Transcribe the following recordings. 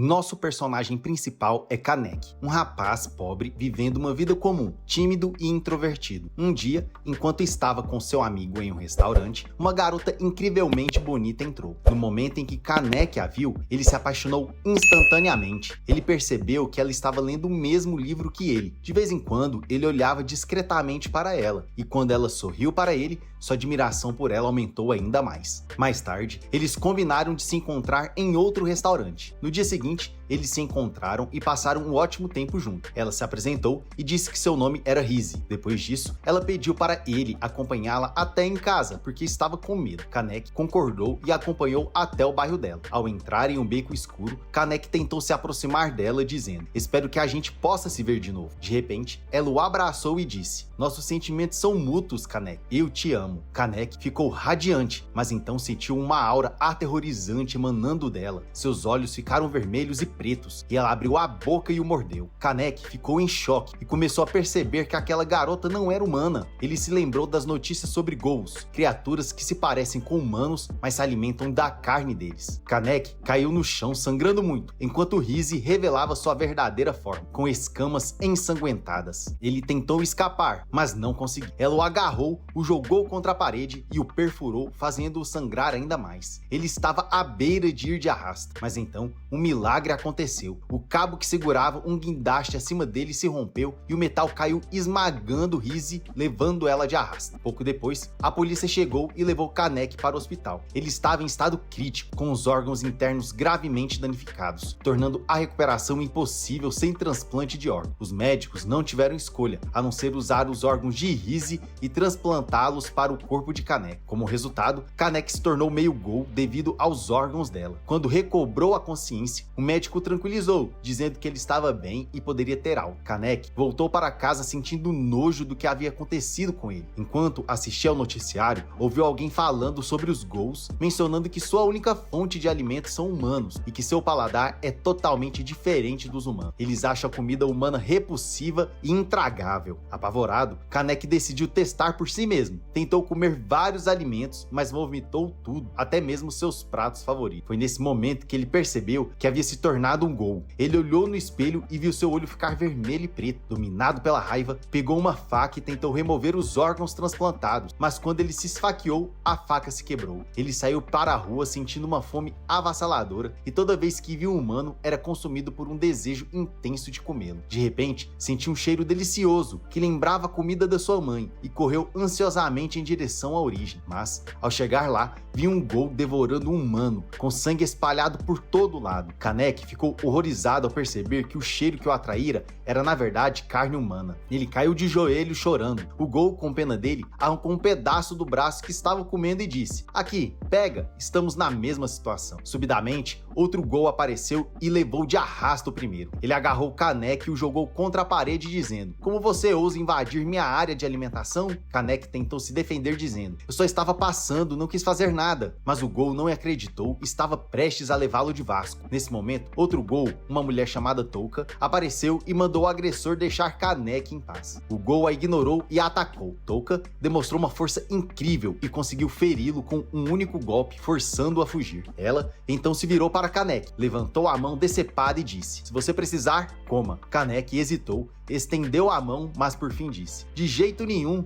Nosso personagem principal é Kanek, um rapaz pobre vivendo uma vida comum, tímido e introvertido. Um dia, enquanto estava com seu amigo em um restaurante, uma garota incrivelmente bonita entrou. No momento em que Kanek a viu, ele se apaixonou instantaneamente. Ele percebeu que ela estava lendo o mesmo livro que ele. De vez em quando, ele olhava discretamente para ela, e quando ela sorriu para ele, sua admiração por ela aumentou ainda mais. Mais tarde, eles combinaram de se encontrar em outro restaurante. No dia seguinte, eles se encontraram e passaram um ótimo tempo juntos. Ela se apresentou e disse que seu nome era Rizzy. Depois disso, ela pediu para ele acompanhá-la até em casa, porque estava com medo. Kanek concordou e acompanhou até o bairro dela. Ao entrar em um beco escuro, Kanek tentou se aproximar dela, dizendo: "Espero que a gente possa se ver de novo." De repente, ela o abraçou e disse: "Nossos sentimentos são mútuos, Kanek. Eu te amo." Kanek ficou radiante, mas então sentiu uma aura aterrorizante emanando dela. Seus olhos ficaram vermelhos e pretos, e ela abriu a boca e o mordeu. Kanek ficou em choque e começou a perceber que aquela garota não era humana. Ele se lembrou das notícias sobre ghouls, criaturas que se parecem com humanos, mas se alimentam da carne deles. Kanek caiu no chão sangrando muito, enquanto Rizzy revelava sua verdadeira forma, com escamas ensanguentadas. Ele tentou escapar, mas não conseguiu. Ela o agarrou, o jogou contra a parede e o perfurou, fazendo-o sangrar ainda mais. Ele estava à beira de ir de arrasto, mas então um milagre aconteceu. O cabo que segurava um guindaste acima dele se rompeu e o metal caiu esmagando Rizzy, levando ela de arrasto. Pouco depois, a polícia chegou e levou Kanek para o hospital. Ele estava em estado crítico, com os órgãos internos gravemente danificados, tornando a recuperação impossível sem transplante de órgãos. Os médicos não tiveram escolha, a não ser usar os órgãos de Rizzy e transplantá-los para o corpo de Kanek. Como resultado, Kanek se tornou meio ghoul devido aos órgãos dela. Quando recobrou a consciência, o médico tranquilizou, dizendo que ele estava bem e poderia ter algo. Kanek voltou para casa sentindo nojo do que havia acontecido com ele. Enquanto assistia ao noticiário, ouviu alguém falando sobre os ghouls, mencionando que sua única fonte de alimentos são humanos e que seu paladar é totalmente diferente dos humanos. Eles acham a comida humana repulsiva e intragável. Apavorado, Kanek decidiu testar por si mesmo. Tentou comer vários alimentos, mas vomitou tudo, até mesmo seus pratos favoritos. Foi nesse momento que ele percebeu que havia se tornado um ghoul. Ele olhou no espelho e viu seu olho ficar vermelho e preto. Dominado pela raiva, pegou uma faca e tentou remover os órgãos transplantados, mas quando ele se esfaqueou, a faca se quebrou. Ele saiu para a rua sentindo uma fome avassaladora e toda vez que viu um humano, era consumido por um desejo intenso de comê-lo. De repente, sentiu um cheiro delicioso que lembrava a comida da sua mãe e correu ansiosamente em direção à origem. Mas, ao chegar lá, viu um ghoul devorando um humano, com sangue espalhado por todo lado. Kanek ficou horrorizado ao perceber que o cheiro que o atraíra era na verdade carne humana. Ele caiu de joelhos chorando. O ghoul, com pena dele, arrancou um pedaço do braço que estava comendo e disse: "Aqui, pega, estamos na mesma situação." Subitamente, outro ghoul apareceu e levou de arrasto o primeiro. Ele agarrou Kanek e o jogou contra a parede dizendo: "Como você ousa invadir minha área de alimentação?" Kanek tentou se defender dizendo: "Eu só estava passando, não quis fazer nada." Mas o ghoul não acreditou e estava prestes a levá-lo de Vasco. Nesse momento, outro ghoul, uma mulher chamada Touka, apareceu e mandou o agressor deixar Kanek em paz. O ghoul a ignorou e a atacou. Touka demonstrou uma força incrível e conseguiu feri-lo com um único golpe, forçando-o a fugir. Ela então se virou para Kanek, levantou a mão decepada e disse: "Se você precisar, coma." Kanek hesitou, estendeu a mão, mas por fim disse: de jeito nenhum,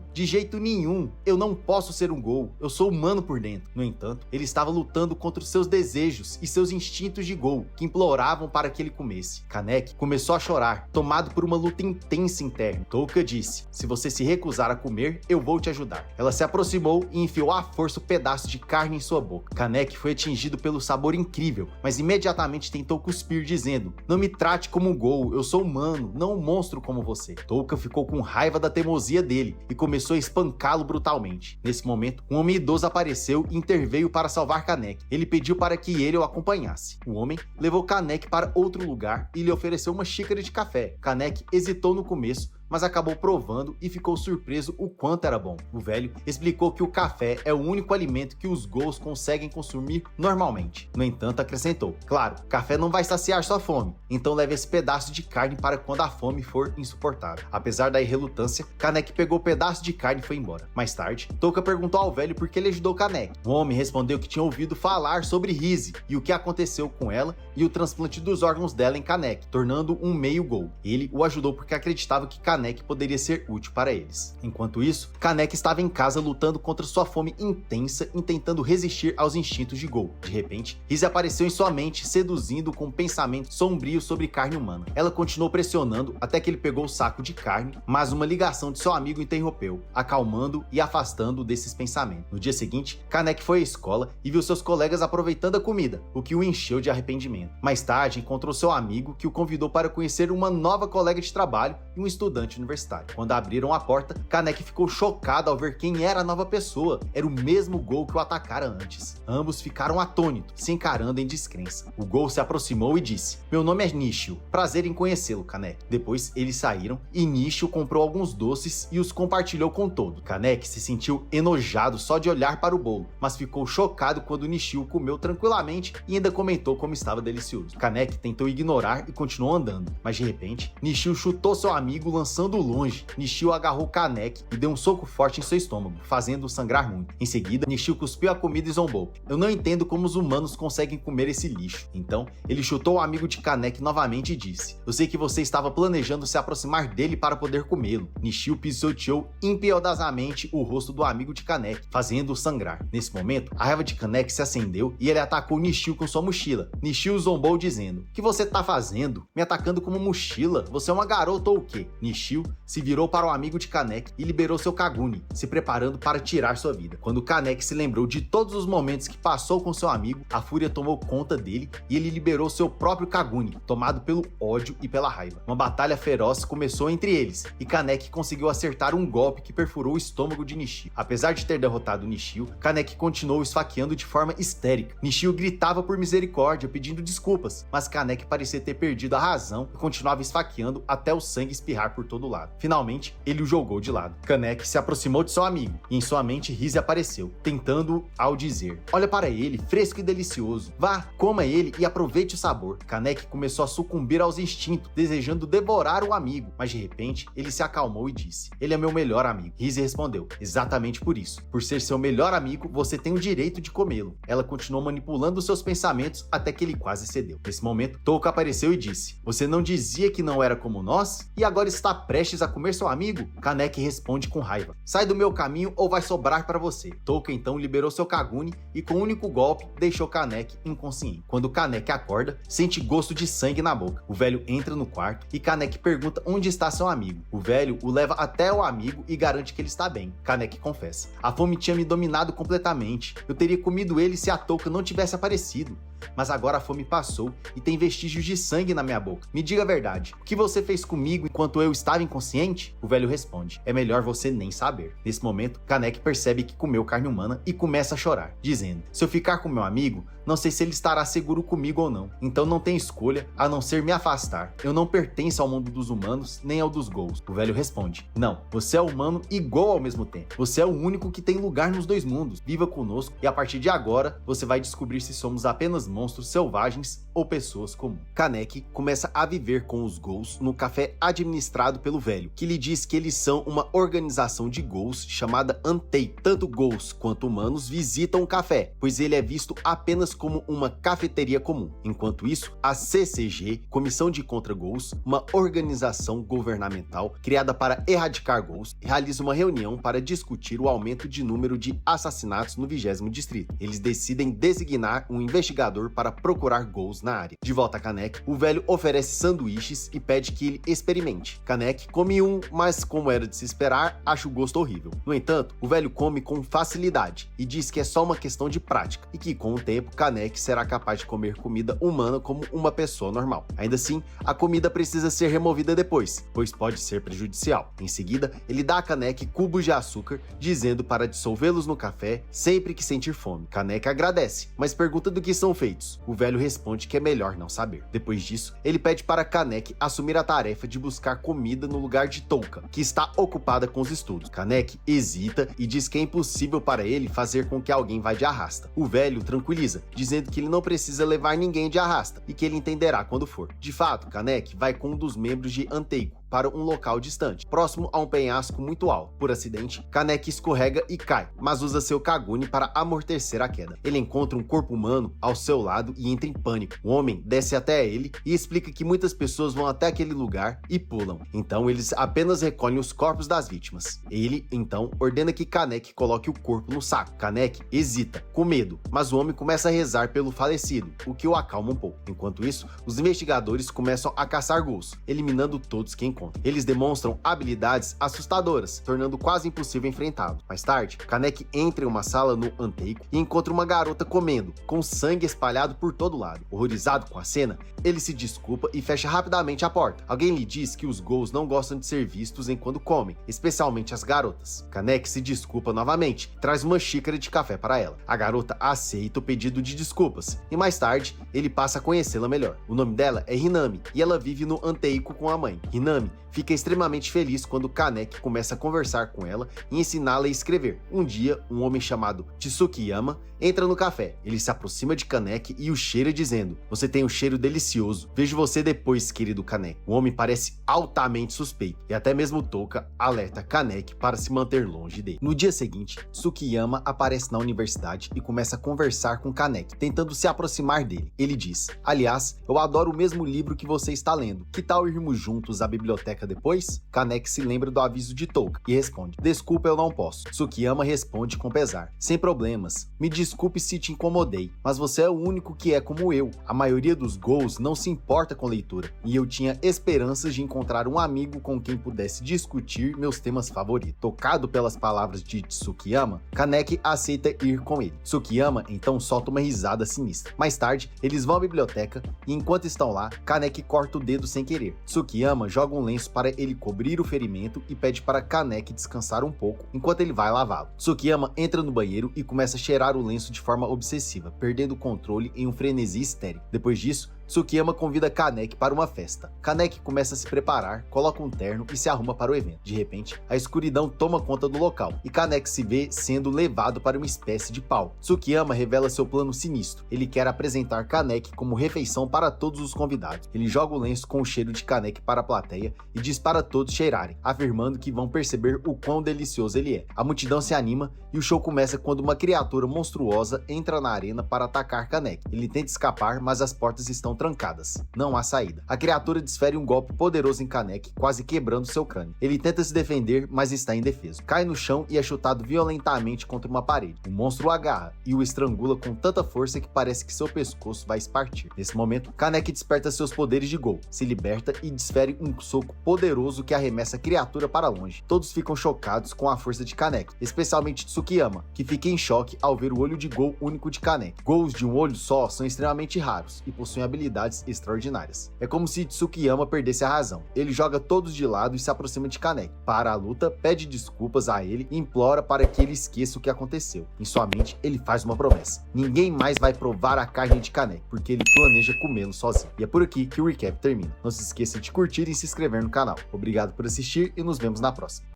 eu não posso ser um ghoul, eu sou humano por dentro." No entanto, ele estava lutando contra os seus desejos e seus instintos de ghoul, que imploravam para que ele comesse. Kanek começou a chorar, tomado por uma luta intensa interna. Touka disse: "Se você se recusar a comer, eu vou te ajudar." Ela se aproximou e enfiou à força um pedaço de carne em sua boca. Kanek foi atingido pelo sabor incrível, mas imediatamente tentou cuspir, dizendo: "Não me trate como um ghoul, eu sou humano, não um monstro como você." Touka ficou com raiva da teimosia dele e começou a espancá-lo brutalmente. Nesse momento, um homem idoso apareceu e interveio para salvar Kanek. Ele pediu para que ele o acompanhasse. O homem levou Kanek para outro lugar e lhe ofereceu uma xícara de café. Kanek hesitou no começo, mas acabou provando e ficou surpreso o quanto era bom. O velho explicou que o café é o único alimento que os ghouls conseguem consumir normalmente. No entanto, acrescentou: claro, café não vai saciar sua fome, então leve esse pedaço de carne para quando a fome for insuportável. Apesar da relutância, Kaneki pegou o pedaço de carne e foi embora. Mais tarde, Touka perguntou ao velho por que ele ajudou Kaneki. O homem respondeu que tinha ouvido falar sobre Rise e o que aconteceu com ela e o transplante dos órgãos dela em Kaneki, tornando um meio ghoul. Ele o ajudou porque acreditava que Kaneki poderia ser útil para eles. Enquanto isso, Kaneki estava em casa lutando contra sua fome intensa e tentando resistir aos instintos de ghoul. De repente, Rise apareceu em sua mente, seduzindo com pensamentos sombrios sobre carne humana. Ela continuou pressionando até que ele pegou o saco de carne, mas uma ligação de seu amigo interrompeu, acalmando e afastando desses pensamentos. No dia seguinte, Kaneki foi à escola e viu seus colegas aproveitando a comida, o que o encheu de arrependimento. Mais tarde, encontrou seu amigo, que o convidou para conhecer uma nova colega de trabalho e um estudante universitário. Quando abriram a porta, Kaneki ficou chocado ao ver quem era a nova pessoa. Era o mesmo ghoul que o atacara antes. Ambos ficaram atônitos, se encarando em descrença. O ghoul se aproximou e disse: meu nome é Nishio, prazer em conhecê-lo, Kaneki. Depois eles saíram e Nishio comprou alguns doces e os compartilhou com todos. Kaneki se sentiu enojado só de olhar para o bolo, mas ficou chocado quando Nishio comeu tranquilamente e ainda comentou como estava delicioso. Kaneki tentou ignorar e continuou andando, mas de repente, Nishio chutou seu amigo lançando-o longe. Nishio agarrou Kaneki e deu um soco forte em seu estômago, fazendo-o sangrar muito. Em seguida, Nishio cuspiu a comida e zombou: eu não entendo como os humanos conseguem comer esse lixo. Então, ele chutou o amigo de Kaneki novamente e disse: eu sei que você estava planejando se aproximar dele para poder comê-lo. Nishio pisoteou impiedosamente o rosto do amigo de Kaneki, fazendo-o sangrar. Nesse momento, a raiva de Kaneki se acendeu e ele atacou Nishio com sua mochila. Nishio zombou dizendo: o que você tá fazendo? Me atacando com uma mochila? Você é uma garota ou o quê? Nishio se virou para o amigo de Kaneki e liberou seu Kaguni, se preparando para tirar sua vida. Quando Kaneki se lembrou de todos os momentos que passou com seu amigo, a fúria tomou conta dele e ele liberou seu próprio Kaguni, tomado pelo ódio e pela raiva. Uma batalha feroz começou entre eles e Kaneki conseguiu acertar um golpe que perfurou o estômago de Nishio. Apesar de ter derrotado Nishio, Kaneki continuou esfaqueando de forma histérica. Nishio gritava por misericórdia, pedindo desculpas, mas Kaneki parecia ter perdido a razão e continuava esfaqueando até o sangue espirrar por todo lado. Finalmente, ele o jogou de lado. Kaneki se aproximou de seu amigo e em sua mente Rise apareceu, tentando ao dizer: olha para ele, fresco e delicioso. Vá, coma ele e aproveite o sabor. Kaneki começou a sucumbir aos instintos, desejando devorar o amigo, mas de repente ele se acalmou e disse: ele é meu melhor amigo. Rise respondeu: exatamente por isso. Por ser seu melhor amigo, você tem o direito de comê-lo. Ela continuou manipulando seus pensamentos até que ele quase cedeu. Nesse momento, Touka apareceu e disse: você não dizia que não era como nós? E agora está prestes a comer seu amigo? Kaneki responde com raiva: sai do meu caminho ou vai sobrar para você. Touka então liberou seu Kaguni e com um único golpe deixou Kaneki inconsciente. Quando Kaneki acorda, sente gosto de sangue na boca. O velho entra no quarto e Kaneki pergunta onde está seu amigo. O velho o leva até o amigo e garante que ele está bem. Kaneki confessa: a fome tinha me dominado completamente. Eu teria comido ele se a Touka não tivesse aparecido. Mas agora a fome passou e tem vestígios de sangue na minha boca. Me diga a verdade, o que você fez comigo enquanto eu estava inconsciente? O velho responde: é melhor você nem saber. Nesse momento, Kaneki percebe que comeu carne humana e começa a chorar, dizendo: se eu ficar com meu amigo, não sei se ele estará seguro comigo ou não. Então não tem escolha a não ser me afastar. Eu não pertenço ao mundo dos humanos nem ao dos ghouls. O velho responde: não, você é humano e ghoul ao mesmo tempo. Você é o único que tem lugar nos dois mundos. Viva conosco e a partir de agora você vai descobrir se somos apenas monstros selvagens ou pessoas comuns. Kaneki começa a viver com os ghouls no café administrado pelo velho, que lhe diz que eles são uma organização de ghouls chamada Antei. Tanto ghouls quanto humanos visitam o café, pois ele é visto apenas como uma cafeteria comum. Enquanto isso, a CCG, Comissão de Contra Ghouls, uma organização governamental criada para erradicar ghouls, realiza uma reunião para discutir o aumento de número de assassinatos no 20º distrito. Eles decidem designar um investigador para procurar ghouls na área. De volta a Kaneki, o velho oferece sanduíches e pede que ele experimente. Kaneki come um, mas como era de se esperar, acha o gosto horrível. No entanto, o velho come com facilidade e diz que é só uma questão de prática e que com o tempo Kaneki será capaz de comer comida humana como uma pessoa normal. Ainda assim, a comida precisa ser removida depois, pois pode ser prejudicial. Em seguida, ele dá a Kaneki cubos de açúcar, dizendo para dissolvê-los no café sempre que sentir fome. Kaneki agradece, mas pergunta do que são feitos. feitos. O velho responde que é melhor não saber. Depois disso, ele pede para Kaneki assumir a tarefa de buscar comida no lugar de Touka, que está ocupada com os estudos. Kaneki hesita e diz que é impossível para ele fazer com que alguém vá de arrasta. O velho tranquiliza, dizendo que ele não precisa levar ninguém de arrasta e que ele entenderá quando for. De fato, Kaneki vai com um dos membros de Anteiko para um local distante, próximo a um penhasco muito alto. Por acidente, Kaneki escorrega e cai, mas usa seu Kaguni para amortecer a queda. Ele encontra um corpo humano ao seu lado e entra em pânico. O homem desce até ele e explica que muitas pessoas vão até aquele lugar e pulam. Então eles apenas recolhem os corpos das vítimas. Ele, então, ordena que Kaneki coloque o corpo no saco. Kaneki hesita, com medo, mas o homem começa a rezar pelo falecido, o que o acalma um pouco. Enquanto isso, os investigadores começam a caçar ghouls, eliminando todos que encontram. Eles demonstram habilidades assustadoras, tornando quase impossível enfrentá-lo. Mais tarde, Kaneki entra em uma sala no Anteiko e encontra uma garota comendo, com sangue espalhado por todo lado. Horrorizado com a cena, ele se desculpa e fecha rapidamente a porta. Alguém lhe diz que os ghouls não gostam de ser vistos enquanto comem, especialmente as garotas. Kaneki se desculpa novamente, traz uma xícara de café para ela. A garota aceita o pedido de desculpas e mais tarde ele passa a conhecê-la melhor. O nome dela é Hinami e ela vive no Anteiko com a mãe. Hinami fica extremamente feliz quando Kaneki começa a conversar com ela e ensiná-la a escrever. Um dia, um homem chamado Tsukiyama entra no café. Ele se aproxima de Kaneki e o cheira dizendo: "Você tem um cheiro delicioso. Vejo você depois, querido Kaneki." O homem parece altamente suspeito e até mesmo Touka alerta Kaneki para se manter longe dele. No dia seguinte, Tsukiyama aparece na universidade e começa a conversar com Kaneki, tentando se aproximar dele. Ele diz: "Aliás, eu adoro o mesmo livro que você está lendo. Que tal irmos juntos à biblioteca depois?" Kaneki se lembra do aviso de Touka e responde: "Desculpa, eu não posso." Tsukiyama responde com pesar: "Sem problemas. Me desculpe se te incomodei, mas você é o único que é como eu. A maioria dos ghouls não se importa com leitura, e eu tinha esperanças de encontrar um amigo com quem pudesse discutir meus temas favoritos." Tocado pelas palavras de Tsukiyama, Kaneki aceita ir com ele. Tsukiyama então solta uma risada sinistra. Mais tarde, eles vão à biblioteca e enquanto estão lá, Kaneki corta o dedo sem querer. Tsukiyama joga um lenço para ele cobrir o ferimento e pede para Kaneki descansar um pouco enquanto ele vai lavá-lo. Tsukiyama entra no banheiro e começa a cheirar o lenço de forma obsessiva, perdendo o controle em um frenesi histérico. Depois disso, Tsukiyama convida Kaneki para uma festa. Kaneki começa a se preparar, coloca um terno e se arruma para o evento. De repente, a escuridão toma conta do local e Kaneki se vê sendo levado para uma espécie de palco. Tsukiyama revela seu plano sinistro. Ele quer apresentar Kaneki como refeição para todos os convidados. Ele joga o lenço com o cheiro de Kaneki para a plateia e diz para todos cheirarem, afirmando que vão perceber o quão delicioso ele é. A multidão se anima e o show começa quando uma criatura monstruosa entra na arena para atacar Kaneki. Ele tenta escapar, mas as portas estão trancadas. Não há saída. A criatura desfere um golpe poderoso em Kaneki, quase quebrando seu crânio. Ele tenta se defender, mas está indefeso. Cai no chão e é chutado violentamente contra uma parede. O monstro o agarra e o estrangula com tanta força que parece que seu pescoço vai se partir. Nesse momento, Kaneki desperta seus poderes de Ghoul, se liberta e desfere um soco poderoso que arremessa a criatura para longe. Todos ficam chocados com a força de Kaneki, especialmente Tsukiyama, que fica em choque ao ver o olho de Ghoul único de Kaneki. Ghouls de um olho só são extremamente raros e possuem habilidades extraordinárias. É como se Tsukiyama perdesse a razão. Ele joga todos de lado e se aproxima de Kaneki. Para a luta, pede desculpas a ele e implora para que ele esqueça o que aconteceu. Em sua mente, ele faz uma promessa: ninguém mais vai provar a carne de Kaneki, porque ele planeja comê-lo sozinho. E é por aqui que o recap termina. Não se esqueça de curtir e se inscrever no canal. Obrigado por assistir e nos vemos na próxima.